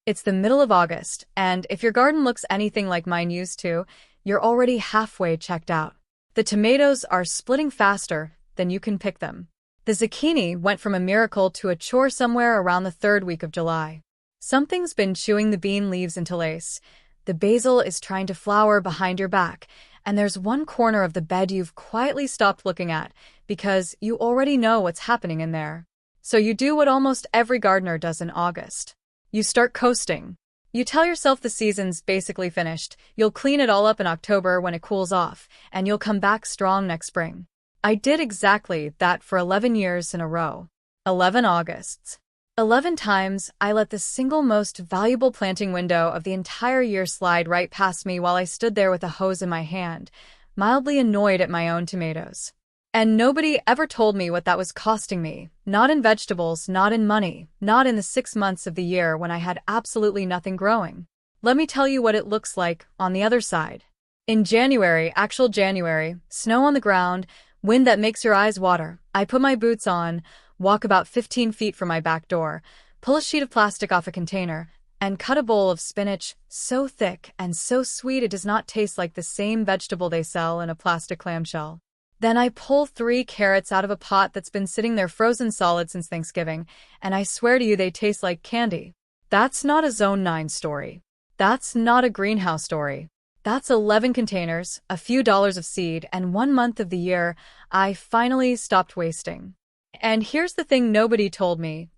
It's the middle of August, and if your garden looks anything like mine used to, you're already halfway checked out. The tomatoes are splitting faster than you can pick them. The zucchini went from a miracle to a chore somewhere around the third week of July. Something's been chewing the bean leaves into lace. The basil is trying to flower behind your back, and there's one corner of the bed you've quietly stopped looking at because you already know what's happening in there. So you do what almost every gardener does in August. You start coasting. You tell yourself the season's basically finished, you'll clean it all up in October when it cools off, and you'll come back strong next spring. I did exactly that for 11 years in a row. 11 Augusts. 11 times I let the single most valuable planting window of the entire year slide right past me while I stood there with a hose in my hand, mildly annoyed at my own tomatoes. And nobody ever told me what that was costing me, not in vegetables, not in money, not in the 6 months of the year when I had absolutely nothing growing. Let me tell you what it looks like on the other side. In January, actual January, snow on the ground, wind that makes your eyes water, I put my boots on, walk about 15 feet from my back door, pull a sheet of plastic off a container, and cut a bowl of spinach so thick and so sweet it does not taste like the same vegetable they sell in a plastic clamshell. Then I pull 3 carrots out of a pot that's been sitting there frozen solid since Thanksgiving, and I swear to you they taste like candy. That's not a Zone 9 story. That's not a greenhouse story. That's 11 containers, a few dollars of seed, and 1 month of the year I finally stopped wasting. And here's the thing nobody told me.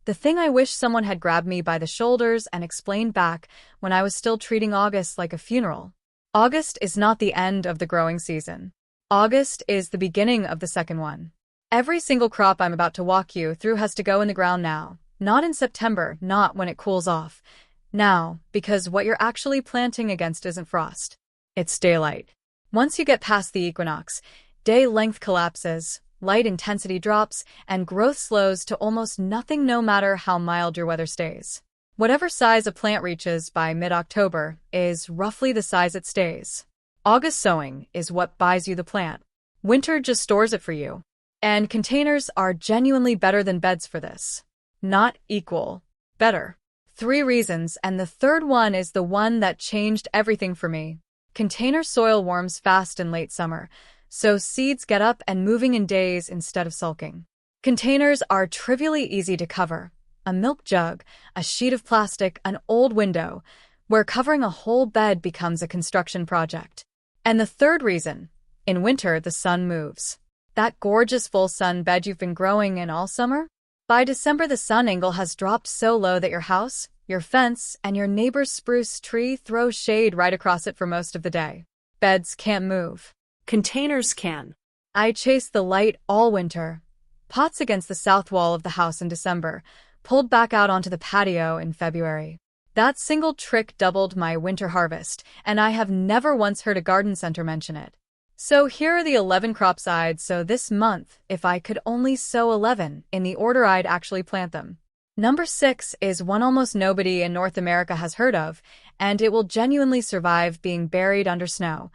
The thing I wish someone had grabbed me by the shoulders and explained back when I was still treating August like a funeral. August is not the end of the growing season. August is the beginning of the second one. Every single crop I'm about to walk you through has to go in the ground now, not in September, not when it cools off. Now, because what you're actually planting against isn't frost. It's daylight. Once you get past the equinox, day length collapses, light intensity drops, and growth slows to almost nothing no matter how mild your weather stays. Whatever size a plant reaches by mid-October is roughly the size it stays. August sowing is what buys you the plant. Winter just stores it for you. And containers are genuinely better than beds for this. Not equal. Better. 3 reasons, and the third one is the one that changed everything for me. Container soil warms fast in late summer, so seeds get up and moving in days instead of sulking. Containers are trivially easy to cover. A milk jug, a sheet of plastic, an old window, where covering a whole bed becomes a construction project. And the third reason, in winter the sun moves. That gorgeous full sun bed you've been growing in all summer? By December the sun angle has dropped so low that your house, your fence, and your neighbor's spruce tree throw shade right across it for most of the day. Beds can't move. Containers can. I chased the light all winter. Pots against the south wall of the house in December, pulled back out onto the patio in February. That single trick doubled my winter harvest, and I have never once heard a garden center mention it. So here are the 11 crop sides, so this month, if I could only sow 11 in the order I'd actually plant them. Number 6 is one almost nobody in North America has heard of, and it will genuinely survive being buried under snow.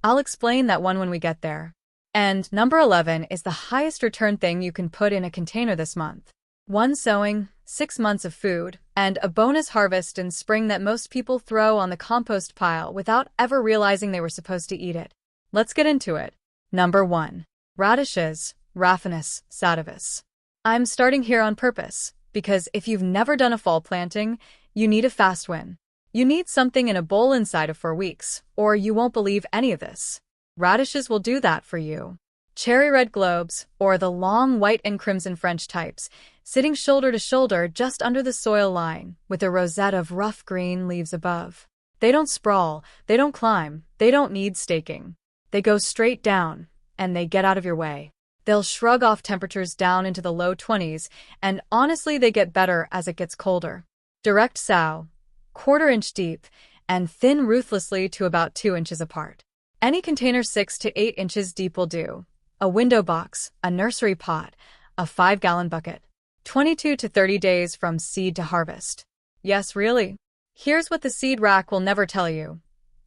I'll explain that one when we get there. And number 11 is the highest return thing you can put in a container this month. 1 sowing, 6 months of food, and a bonus harvest in spring that most people throw on the compost pile without ever realizing they were supposed to eat it. Let's get into it. Number 1. Radishes, Raphanus sativus. I'm starting here on purpose, because if you've never done a fall planting, you need a fast win. You need something in a bowl inside of 4 weeks, or you won't believe any of this. Radishes will do that for you. Cherry red globes, or the long white and crimson French types, sitting shoulder to shoulder just under the soil line, with a rosette of rough green leaves above. They don't sprawl, they don't climb, they don't need staking. They go straight down, and they get out of your way. They'll shrug off temperatures down into the low 20s, and honestly they get better as it gets colder. Direct sow, 1/4 inch deep, and thin ruthlessly to about 2 inches apart. Any container 6 to 8 inches deep will do. A window box, a nursery pot, a 5-gallon bucket. 22 to 30 days from seed to harvest. Yes, really. Here's what the seed rack will never tell you.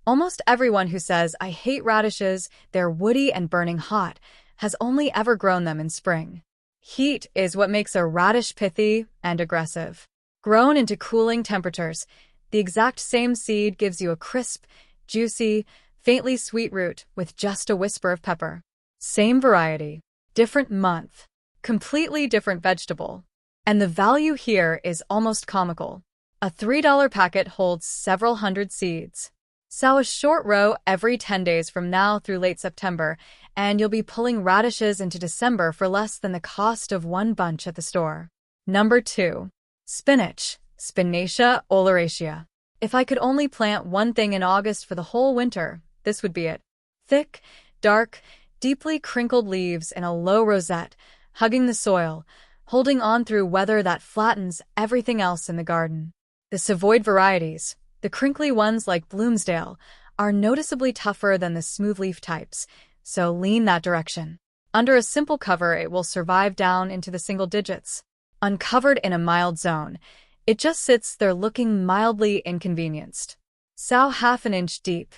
Almost everyone who says, "I hate radishes, they're woody and burning hot," has only ever grown them in spring. Heat is what makes a radish pithy and aggressive. Grown into cooling temperatures, the exact same seed gives you a crisp, juicy, faintly sweet root with just a whisper of pepper. Same variety, different month, completely different vegetable. And the value here is almost comical. A $3 packet holds several hundred seeds. Sow a short row every 10 days from now through late September, and you'll be pulling radishes into December for less than the cost of one bunch at the store. Number 2. Spinach, Spinacia oleracea. If I could only plant one thing in August for the whole winter, this would be it. Thick, dark, deeply crinkled leaves in a low rosette, hugging the soil, holding on through weather that flattens everything else in the garden. The Savoyed varieties, the crinkly ones like Bloomsdale, are noticeably tougher than the smoothleaf types, so lean that direction. Under a simple cover, it will survive down into the single digits. Uncovered in a mild zone, it just sits there looking mildly inconvenienced. Sow half an inch deep,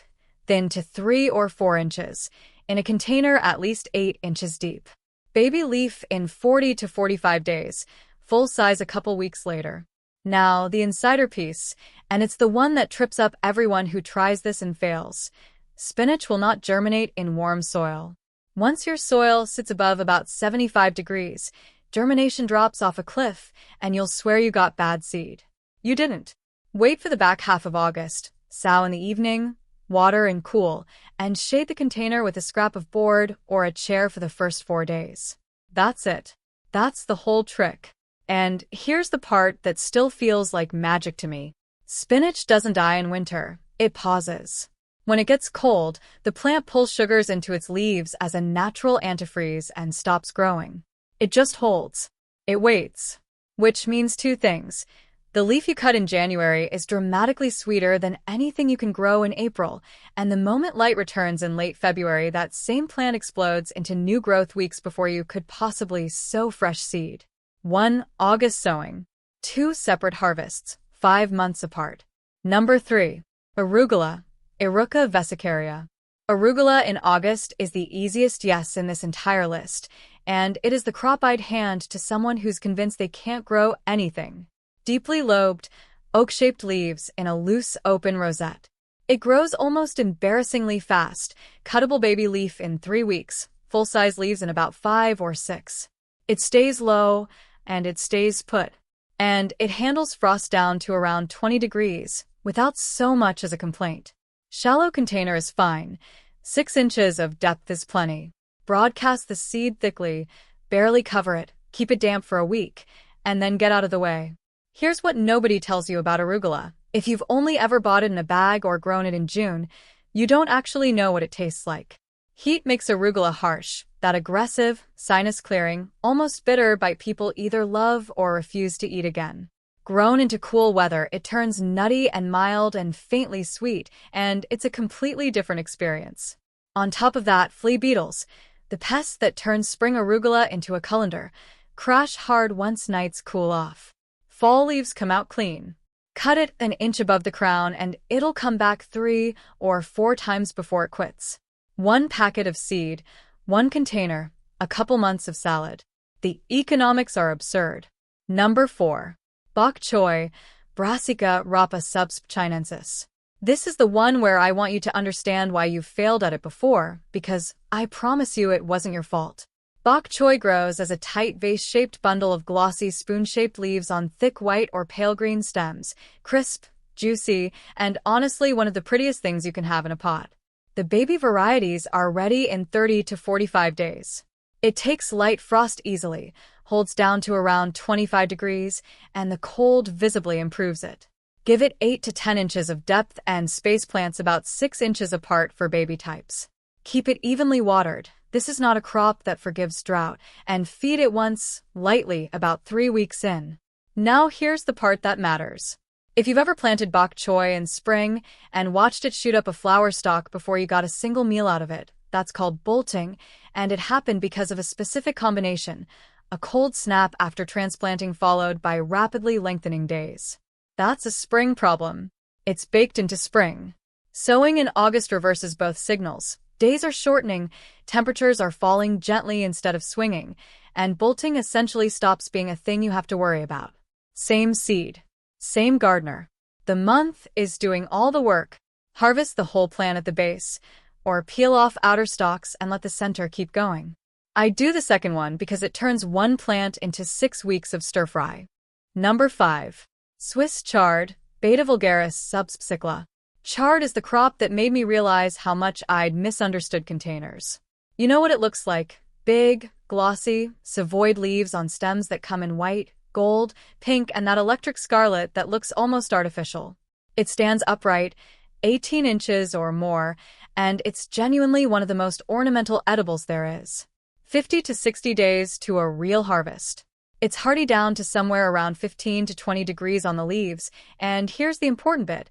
thin to 3 or 4 inches, in a container at least 8 inches deep. Baby leaf in 40 to 45 days, full size a couple weeks later. Now, the insider piece, and it's the one that trips up everyone who tries this and fails. Spinach will not germinate in warm soil. Once your soil sits above about 75 degrees, germination drops off a cliff, and you'll swear you got bad seed. You didn't. Wait for the back half of August, sow in the evening, water and cool, and shade the container with a scrap of board or a chair for the first 4 days. That's it. That's the whole trick. And here's the part that still feels like magic to me. Spinach doesn't die in winter, it pauses. When it gets cold, the plant pulls sugars into its leaves as a natural antifreeze and stops growing. It just holds. It waits. Which means 2 things. The leaf you cut in January is dramatically sweeter than anything you can grow in April, and the moment light returns in late February, that same plant explodes into new growth weeks before you could possibly sow fresh seed. 1. August sowing. 2 separate harvests, 5 months apart. Number 3. Arugula, Eruca vesicaria. Arugula in August is the easiest yes in this entire list, and it is the crop-eyed hand to someone who's convinced they can't grow anything. Deeply lobed, oak-shaped leaves in a loose, open rosette. It grows almost embarrassingly fast, cuttable baby leaf in 3 weeks, full-size leaves in about 5 or 6. It stays low, and it stays put. And it handles frost down to around 20 degrees, without so much as a complaint. Shallow container is fine. 6 inches of depth is plenty. Broadcast the seed thickly, barely cover it, keep it damp for a week, and then get out of the way. Here's what nobody tells you about arugula. If you've only ever bought it in a bag or grown it in June, you don't actually know what it tastes like. Heat makes arugula harsh. That aggressive, sinus-clearing, almost bitter bite people either love or refuse to eat again. Grown into cool weather, it turns nutty and mild and faintly sweet, and it's a completely different experience. On top of that, flea beetles, the pests that turn spring arugula into a colander, crash hard once nights cool off. Fall leaves come out clean. Cut it an inch above the crown and it'll come back 3 or 4 times before it quits. 1 packet of seed, 1 container, a couple months of salad. The economics are absurd. Number 4. Bok choy, Brassica rapa subsp chinensis. This is the one where I want you to understand why you've failed at it before, because I promise you it wasn't your fault. Bok choy grows as a tight vase-shaped bundle of glossy spoon-shaped leaves on thick white or pale green stems, crisp, juicy, and honestly one of the prettiest things you can have in a pot. The baby varieties are ready in 30 to 45 days. It takes light frost easily, holds down to around 25 degrees, and the cold visibly improves it. Give it 8 to 10 inches of depth and space plants about 6 inches apart for baby types. Keep it evenly watered. This is not a crop that forgives drought, and feed it once, lightly, about 3 weeks in. Now here's the part that matters. If you've ever planted bok choy in spring and watched it shoot up a flower stalk before you got a single meal out of it, that's called bolting, and it happened because of a specific combination, a cold snap after transplanting followed by rapidly lengthening days. That's a spring problem. It's baked into spring. Sowing in August reverses both signals. Days are shortening, temperatures are falling gently instead of swinging, and bolting essentially stops being a thing you have to worry about. Same seed, Same gardener. The month is doing all the work. Harvest the whole plant at the base, or peel off outer stalks and let the center keep going. I do the second one because it turns one plant into 6 weeks of stir-fry. Number 5. Swiss chard, Beta vulgaris subspicula. Chard is the crop that made me realize how much I'd misunderstood containers. You know what it looks like? Big, glossy, savoyed leaves on stems that come in white, gold, pink, and that electric scarlet that looks almost artificial. It stands upright, 18 inches or more, and it's genuinely one of the most ornamental edibles there is. 50 to 60 days to a real harvest. It's hardy down to somewhere around 15 to 20 degrees on the leaves, and here's the important bit.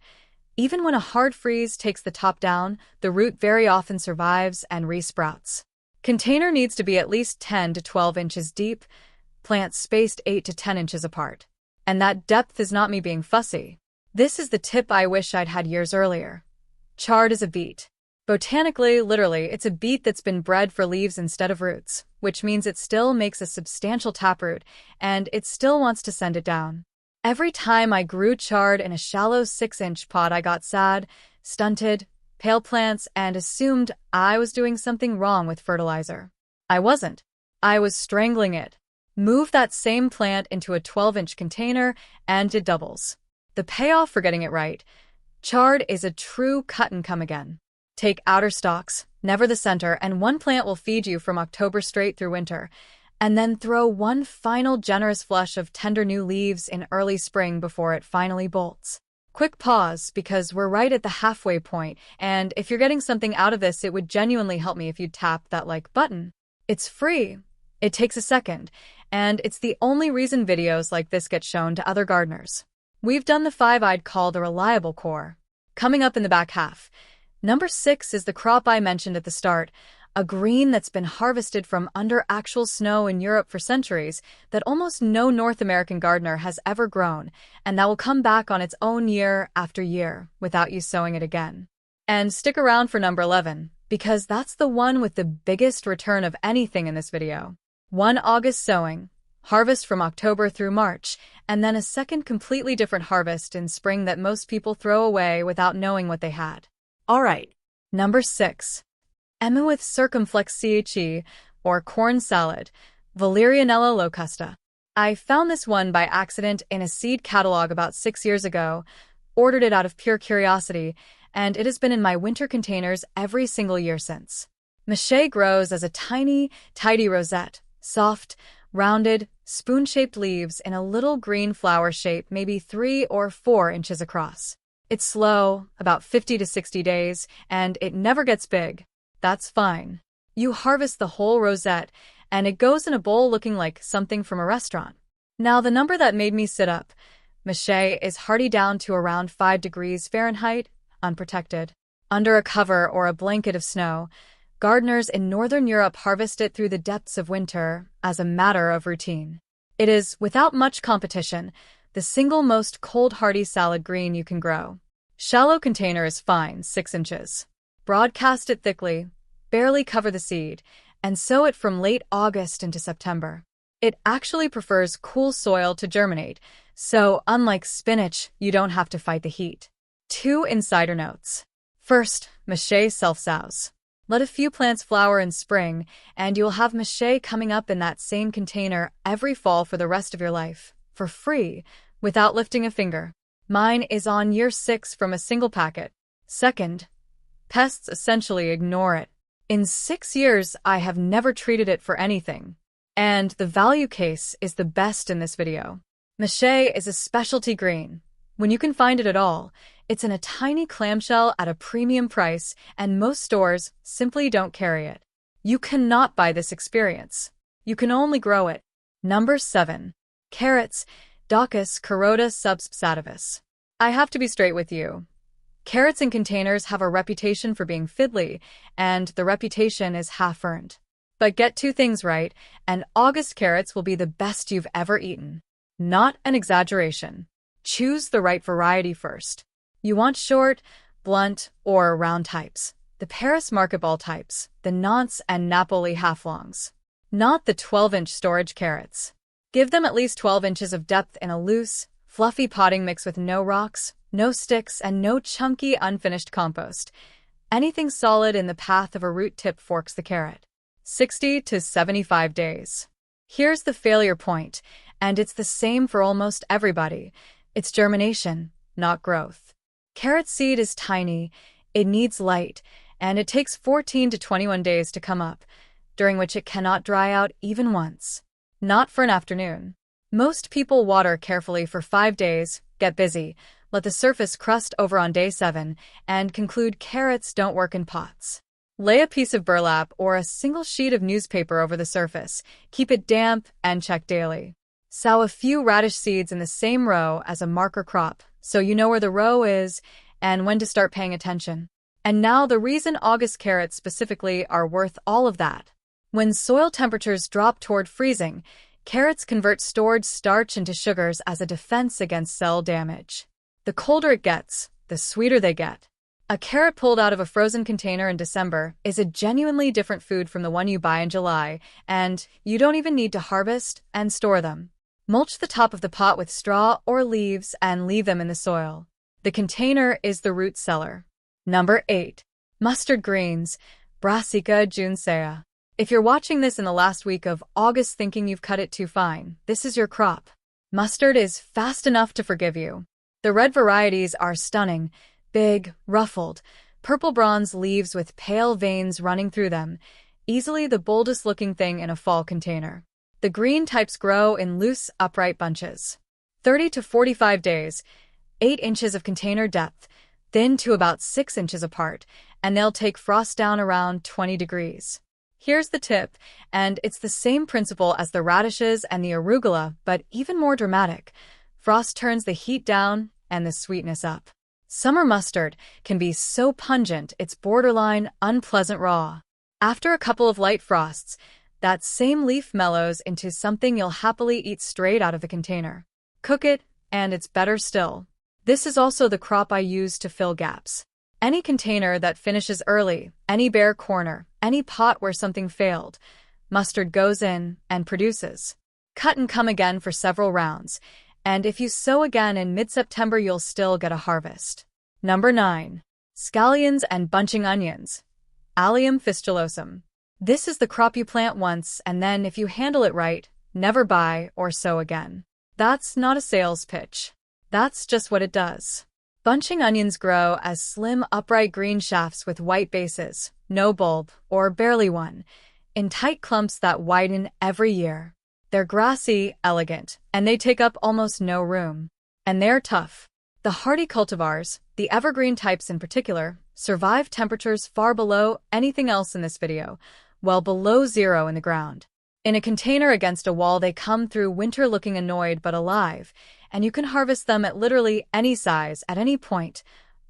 Even when a hard freeze takes the top down, the root very often survives and resprouts. Container needs to be at least 10 to 12 inches deep, plants spaced 8 to 10 inches apart. And that depth is not me being fussy. This is the tip I wish I'd had years earlier. Chard is a beet. Botanically, literally, it's a beet that's been bred for leaves instead of roots, which means it still makes a substantial taproot, and it still wants to send it down. Every time I grew chard in a shallow 6-inch pot, I got sad, stunted, pale plants, and assumed I was doing something wrong with fertilizer. I wasn't. I was strangling it. Move that same plant into a 12-inch container, and it doubles. The payoff for getting it right. Chard is a true cut and come again. Take outer stalks, never the center, and one plant will feed you from October straight through winter, and then throw one final generous flush of tender new leaves in early spring before it finally bolts. Quick pause, because we're right at the halfway point, and if you're getting something out of this, it would genuinely help me if you'd tap that like button. It's free. It takes a second, and it's the only reason videos like this get shown to other gardeners. We've done the 5 I'd call the reliable core. Coming up in the back half. Number 6 is the crop I mentioned at the start, a green that's been harvested from under actual snow in Europe for centuries that almost no North American gardener has ever grown, and that will come back on its own year after year without you sowing it again. And stick around for number 11, because that's the one with the biggest return of anything in this video. 1 August sowing, harvest from October through March, and then a second completely different harvest in spring that most people throw away without knowing what they had. Alright, number 6. Emmenwith circumflex or corn salad, Valerianella locusta. I found this one by accident in a seed catalog about 6 years ago, ordered it out of pure curiosity, and it has been in my winter containers every single year since. Mache grows as a tiny, tidy rosette, soft, rounded, spoon-shaped leaves in a little green flower shape maybe 3 or 4 inches across. It's slow, about 50 to 60 days, and it never gets big. That's fine. You harvest the whole rosette, and it goes in a bowl looking like something from a restaurant. Now, the number that made me sit up. Mache is hardy down to around 5 degrees Fahrenheit, unprotected. Under a cover or a blanket of snow, gardeners in Northern Europe harvest it through the depths of winter as a matter of routine. It is, without much competition, the single most cold-hardy salad green you can grow. Shallow container is fine, 6 inches. Broadcast it thickly, barely cover the seed, and sow it from late August into September. It actually prefers cool soil to germinate, so unlike spinach, you don't have to fight the heat. 2 insider notes. First, Mache self-sows. Let a few plants flower in spring, and you'll have Mache coming up in that same container every fall for the rest of your life, for free, without lifting a finger. Mine is on year 6 from a single packet. Second, pests essentially ignore it. In 6 years, I have never treated it for anything. And the value case is the best in this video. Mache is a specialty green. When you can find it at all, it's in a tiny clamshell at a premium price, and most stores simply don't carry it. You cannot buy this experience. You can only grow it. Number 7. Carrots, Daucus carota subspicula. I have to be straight with you. Carrots in containers have a reputation for being fiddly, and the reputation is half-earned. But get 2 things right, and August carrots will be the best you've ever eaten. Not an exaggeration. Choose the right variety first. You want short, blunt, or round types. The Paris market ball types, the Nantes and Napoli half-longs. Not the 12-inch storage carrots. Give them at least 12 inches of depth in a loose, Fluffy potting mix with no rocks, no sticks, and no chunky, unfinished compost. Anything solid in the path of a root tip forks the carrot. 60 to 75 days. Here's the failure point, and it's the same for almost everybody. It's germination, not growth. Carrot seed is tiny, it needs light, and it takes 14 to 21 days to come up, during which it cannot dry out even once. Not for an afternoon. Most people water carefully for 5 days, get busy, let the surface crust over on day 7, and conclude carrots don't work in pots. Lay a piece of burlap or a single sheet of newspaper over the surface, keep it damp, and check daily. Sow a few radish seeds in the same row as a marker crop, so you know where the row is and when to start paying attention. And now the reason August carrots specifically are worth all of that. When soil temperatures drop toward freezing, carrots convert stored starch into sugars as a defense against cell damage. The colder it gets, the sweeter they get. A carrot pulled out of a frozen container in December is a genuinely different food from the one you buy in July, and you don't even need to harvest and store them. Mulch the top of the pot with straw or leaves and leave them in the soil. The container is the root cellar. Number 8. Mustard greens, Brassica juncea. If you're watching this in the last week of August thinking you've cut it too fine, this is your crop. Mustard is fast enough to forgive you. The red varieties are stunning, big, ruffled, purple-bronze leaves with pale veins running through them, easily the boldest-looking thing in a fall container. The green types grow in loose, upright bunches. 30 to 45 days, 8 inches of container depth, thin to about 6 inches apart, and they'll take frost down around 20 degrees. Here's the tip, and it's the same principle as the radishes and the arugula, but even more dramatic. Frost turns the heat down and the sweetness up. Summer mustard can be so pungent it's borderline unpleasant raw. After a couple of light frosts, that same leaf mellows into something you'll happily eat straight out of the container. Cook it, and it's better still. This is also the crop I use to fill gaps. Any container that finishes early, any bare corner, any pot where something failed, mustard goes in and produces. Cut and come again for several rounds, and if you sow again in mid-September you'll still get a harvest. Number 9. Scallions and bunching onions, Allium fistulosum. This is the crop you plant once, and then if you handle it right, never buy or sow again. That's not a sales pitch. That's just what it does. Bunching onions grow as slim, upright green shafts with white bases, no bulb, or barely one, in tight clumps that widen every year. They're grassy, elegant, and they take up almost no room. And they're tough. The hardy cultivars, the evergreen types in particular, survive temperatures far below anything else in this video, well below zero in the ground. In a container against a wall, they come through winter looking annoyed but alive, and you can harvest them at literally any size at any point,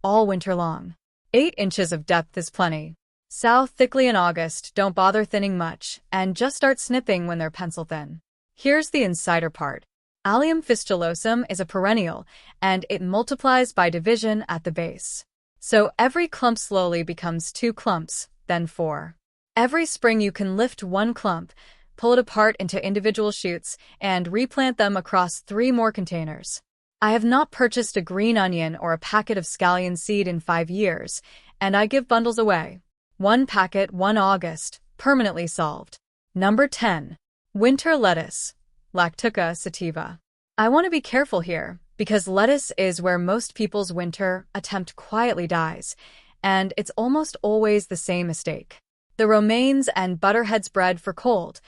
all winter long. 8 inches of depth is plenty. Sow thickly in August, don't bother thinning much, and just start snipping when they're pencil thin. Here's the insider part. Allium fistulosum is a perennial, and it multiplies by division at the base. So every clump slowly becomes 2 clumps, then 4. Every spring you can lift 1 clump, pull it apart into individual shoots, and replant them across 3 more containers. I have not purchased a green onion or a packet of scallion seed in 5 years, and I give bundles away. 1 packet, 1 August, permanently solved. Number 10. Winter lettuce, Lactuca sativa. I want to be careful here, because lettuce is where most people's winter attempt quietly dies, and it's almost always the same mistake. The romaines and butterheads bred for cold,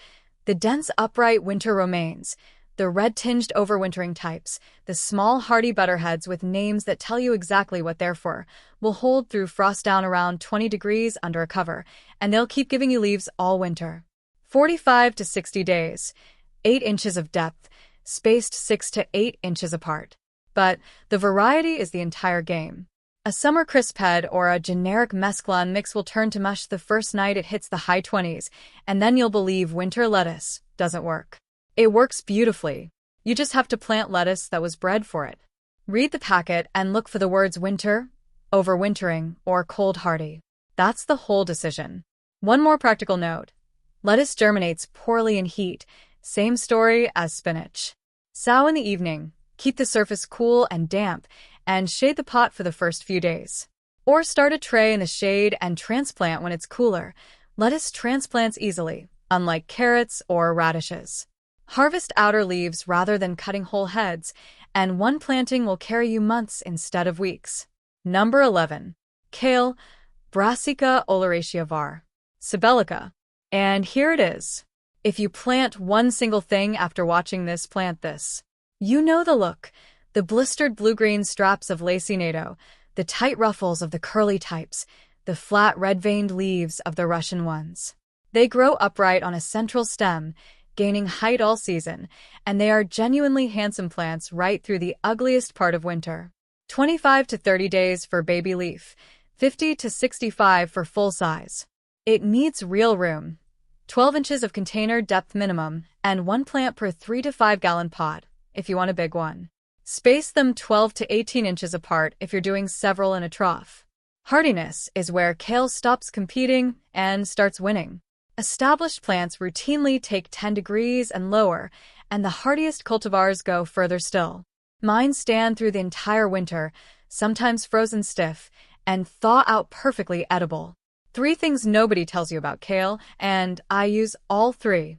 the dense upright winter romaines, the red-tinged overwintering types, the small hardy butterheads with names that tell you exactly what they're for, will hold through frost down around 20 degrees under a cover, and they'll keep giving you leaves all winter. 45 to 60 days, 8 inches of depth, spaced 6 to 8 inches apart. But the variety is the entire game. A summer crisp head or a generic mesclun mix will turn to mush the first night it hits the high 20s, and then you'll believe winter lettuce doesn't work. It works beautifully. You just have to plant lettuce that was bred for it. Read the packet and look for the words winter, overwintering, or cold hardy. That's the whole decision. One more practical note. Lettuce germinates poorly in heat, same story as spinach. Sow in the evening, Keep the surface cool and damp, and shade the pot for the first few days. Or start a tray in the shade and transplant when it's cooler. Lettuce transplants easily, unlike carrots or radishes. Harvest outer leaves rather than cutting whole heads, and one planting will carry you months instead of weeks. Number 11. Kale, Brassica oleracea var. Sibelica. And here it is. If you plant one single thing after watching this, plant this. You know the look. The blistered blue-green straps of Lacinato, the tight ruffles of the curly types, the flat red-veined leaves of the Russian ones. They grow upright on a central stem, gaining height all season, and they are genuinely handsome plants right through the ugliest part of winter. 25 to 30 days for baby leaf, 50 to 65 for full size. It needs real room. 12 inches of container depth minimum, and one plant per 3 to 5 gallon pot, if you want a big one. Space them 12 to 18 inches apart if you're doing several in a trough. Hardiness is where kale stops competing and starts winning. Established plants routinely take 10 degrees and lower, and the hardiest cultivars go further still. Mine stand through the entire winter, sometimes frozen stiff, and thaw out perfectly edible. 3 things nobody tells you about kale, and I use all 3.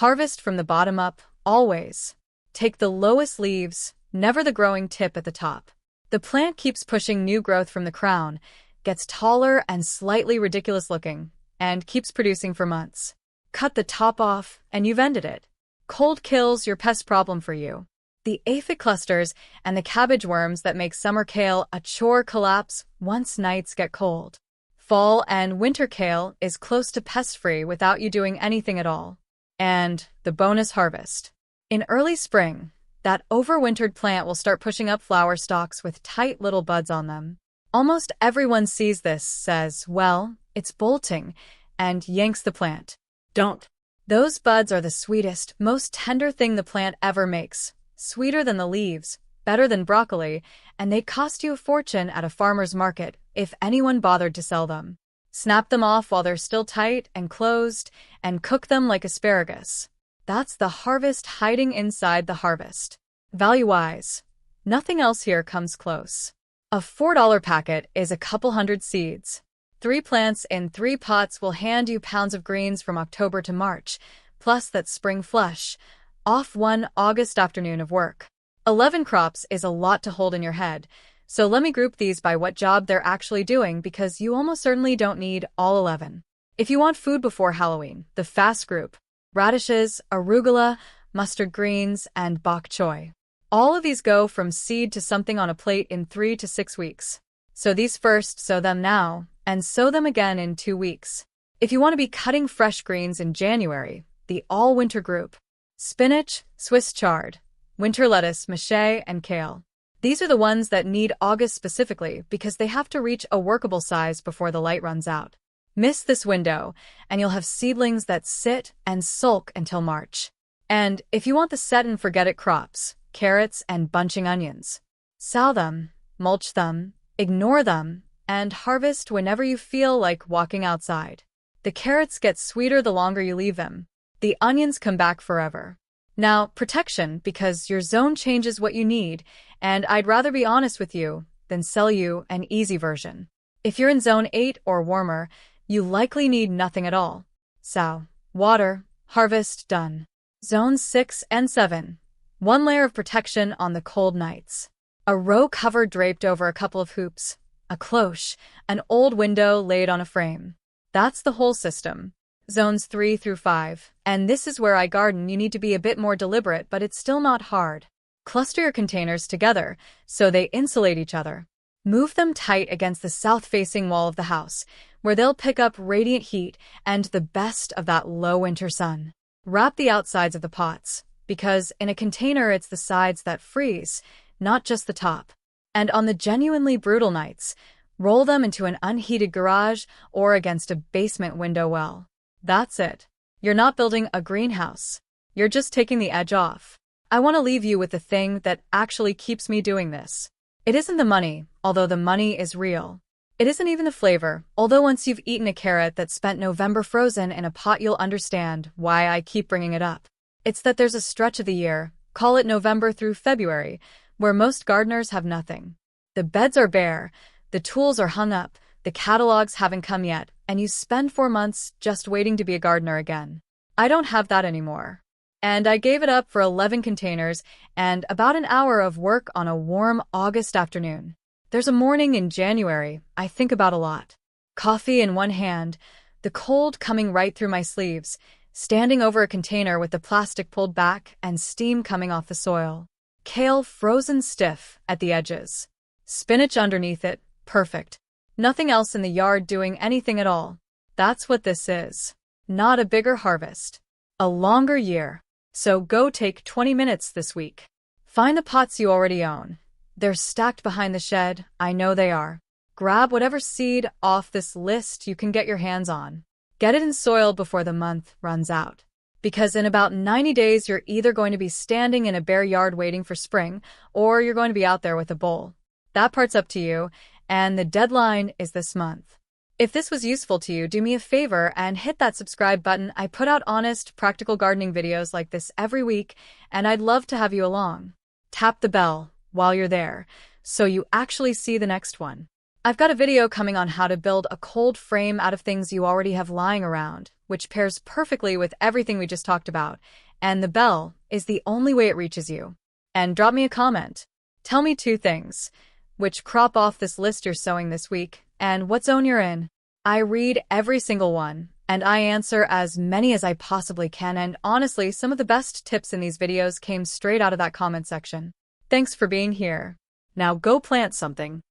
Harvest from the bottom up, always. Take the lowest leaves, never the growing tip at the top. The plant keeps pushing new growth from the crown, gets taller and slightly ridiculous looking, and keeps producing for months. Cut the top off, and you've ended it. Cold kills your pest problem for you. The aphid clusters and the cabbage worms that make summer kale a chore collapse once nights get cold. Fall and winter kale is close to pest-free without you doing anything at all. And the bonus harvest. In early spring, that overwintered plant will start pushing up flower stalks with tight little buds on them. Almost everyone sees this, says, well, it's bolting, and yanks the plant. Don't. Those buds are the sweetest, most tender thing the plant ever makes. Sweeter than the leaves, better than broccoli, and they cost you a fortune at a farmer's market, if anyone bothered to sell them. Snap them off while they're still tight and closed, and cook them like asparagus. That's the harvest hiding inside the harvest. Value-wise, nothing else here comes close. A $4 packet is a couple hundred seeds. 3 plants in 3 pots will hand you pounds of greens from October to March, plus that spring flush, off one August afternoon of work. 11 crops is a lot to hold in your head, so let me group these by what job they're actually doing because you almost certainly don't need all 11. If you want food before Halloween, the fast group: radishes, arugula, mustard greens, and bok choy. All of these go from seed to something on a plate in 3 to 6 weeks. Sow these first, sow them now, and sow them again in 2 weeks. If you want to be cutting fresh greens in January, the all-winter group: spinach, Swiss chard, winter lettuce, mache, and kale. These are the ones that need August specifically because they have to reach a workable size before the light runs out. Miss this window, and you'll have seedlings that sit and sulk until March. And if you want the set-and-forget-it crops, carrots and bunching onions, sow them, mulch them, ignore them, and harvest whenever you feel like walking outside. The carrots get sweeter the longer you leave them. The onions come back forever. Now, protection, because your zone changes what you need, and I'd rather be honest with you than sell you an easy version. If you're in zone 8 or warmer, you likely need nothing at all. Sow, water, harvest, done. Zones 6 and 7. 1 layer of protection on the cold nights. A row cover draped over a couple of hoops. A cloche, an old window laid on a frame. That's the whole system. Zones 3 through 5. And this is where I garden. You need to be a bit more deliberate, but it's still not hard. Cluster your containers together so they insulate each other. Move them tight against the south-facing wall of the house, where they'll pick up radiant heat and the best of that low winter sun. Wrap the outsides of the pots, because in a container it's the sides that freeze, not just the top. And on the genuinely brutal nights, roll them into an unheated garage or against a basement window well. That's it. You're not building a greenhouse. You're just taking the edge off. I want to leave you with the thing that actually keeps me doing this. It isn't the money, although the money is real. It isn't even the flavor, although once you've eaten a carrot that spent November frozen in a pot you'll understand why I keep bringing it up. It's that there's a stretch of the year, Call it November through February, where most gardeners have nothing. The beds are bare, the tools are hung up, the catalogs haven't come yet, and you spend 4 months just waiting to be a gardener again. I don't have that anymore. And I gave it up for 11 containers and about an hour of work on a warm August afternoon. There's a morning in January I think about a lot. Coffee in one hand, the cold coming right through my sleeves, standing over a container with the plastic pulled back and steam coming off the soil. Kale frozen stiff at the edges. Spinach underneath it, perfect. Nothing else in the yard doing anything at all. That's what this is. Not a bigger harvest. A longer year. So go take 20 minutes this week. Find the pots you already own. They're stacked behind the shed, I know they are. Grab whatever seed off this list you can get your hands on. Get it in soil before the month runs out. Because in about 90 days, you're either going to be standing in a bare yard waiting for spring, or you're going to be out there with a bowl. That part's up to you, and the deadline is this month. If this was useful to you, do me a favor and hit that subscribe button. I put out honest, practical gardening videos like this every week, and I'd love to have you along. Tap the bell while you're there, so you actually see the next one. I've got a video coming on how to build a cold frame out of things you already have lying around, which pairs perfectly with everything we just talked about, and the bell is the only way it reaches you. And drop me a comment. Tell me 2 things. Which crop off this list you're sowing this week, and what zone you're in. I read every single one, and I answer as many as I possibly can, and honestly, some of the best tips in these videos came straight out of that comment section. Thanks for being here. Now go plant something.